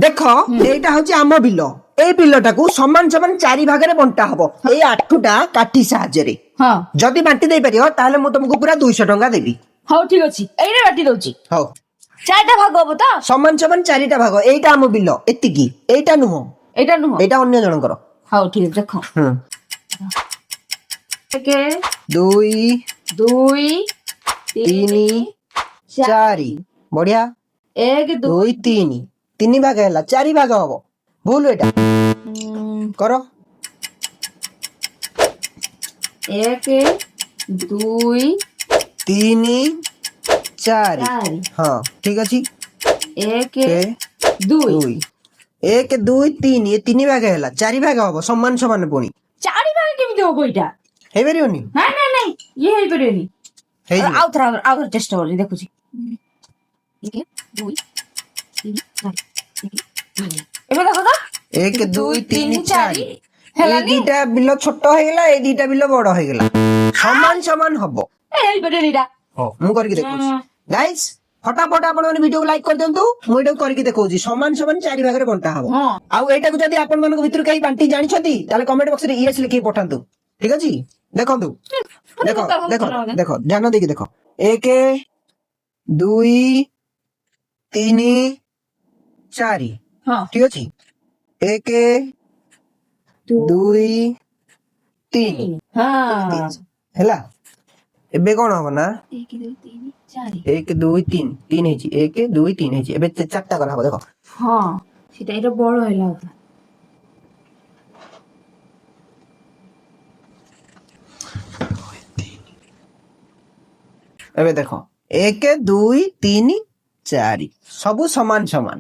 দেখ এইটা হচ্ছে আম বিল এই বিলটাকে সমান সমান চারি ভাগরে বন্টা হব এই 8টা কাঠি সাহায্যে ହଁ যদি বাଣ୍ଟି দেই পারিব তাহলে ମୁଁ ତମକୁ ପୁରା 200 ଟଙ୍କା দেবি। ହଉ ଠିକ ଅଛି ଏଇଟା ବାଟି ଦଉଛି ହଉ ଚାରିଟା ଭାଗ ହବ ତ ସମାନ ସମାନ ଚାରିଟା ଭାଗ এইটা ଆମ ବିଲ ଏତିକି এইটা ନୁହଁ ଏଇଟା ନୁହଁ এইটা ଅନ୍ୟ ଜଣଙ୍କର। ହଉ ଠିକ ଅଛି ଦେଖ ହୁଁ 1 2 2 3 4 ବଢିଆ 1 2 2 3 ତିନି ଭାଗ ହେଲା ଚାରି ଭାଗ ହବ ଭୁଲ ଏଇଟା କର 1 2 3 4 4 ହଁ ଠିକ ଅଛି 1 2 2 1 2 3 ଏ ତିନି ଭାଗ ହେଲା ଚାରି ଭାଗ ହବ ସମାନ ସମାନ ପୁଣି ଚାରି ଭାଗ କେମିତି ହବ ଏଇଟା ହେଇପାରିବନି ନାଇଁ ନାଇଁ ନାଇଁ ଇଏ ହେଇପାରିବନି ହେଇଯିବ ଆଉ ଥରେ ଚେଷ୍ଟା କରୁଛି ଦେଖୁଛି 1 2 3 4 ଏବେ ଦେଖ ତ 1 2 3 4 এই ହେଲାନି ଦିଟା ବିଲ ଛୋଟ ହେଇଗଲା ଏଇ ଦିଟା ବିଲ ବଡ ହେଇଗଲା ସମାନ ସମାନ ହବ। ହେଇପାରିବନି ଏଇଟା ମୁଁ କରିକି ଦେଖଉଛି ଗାଇସ୍ ଫଟାଫଟ ଆପଣ ମାନେ ଭିଡିଓ ଲାଇକ୍ କରିଦିଅନ୍ତୁ ମୁଁ ଏଇଟାକୁ କରିକି ଦେଖଉଛି ସମାନ ସମାନ ଚାରି ଭାଗରେ ବଣ୍ଟା ହବ। ହଁ ଆଉ ଏଇଟାକୁ ଯଦି ଆପଣ ମାନଙ୍କ ଭିତରୁ କେହି ବାଣ୍ଟି ଜାଣିଛନ୍ତି ତାହେଲେ କମେଣ୍ଟ ବକ୍ସରେ ୟେସ୍ ଲେଖିକି ପଠାନ୍ତୁ ଠିକ ଅଛି। ଦେଖନ୍ତୁ ଦେଖ ଦେଖ ଦେଖ ଧ୍ୟାନ ଦେଇକି ଦେଖ 1 2 3 4 ହଁ ଠିକ ଅଛି 1 2 3 ହଁ ହେଲା ଏବେ କଣ ହବ ନା 1 2 3 4 1 2 3 3 ହେଇଛି 1 2 3 ହେଇଛି ଏବେ ଚାରିଟା କରାହବ ଦେଖ ହଁ ସେଟା ଏଇଟା ବଡ ହେଲା କଥା ଏବେ ଦେଖ 1 2 3 4 ସବୁ ସମାନ ସମାନ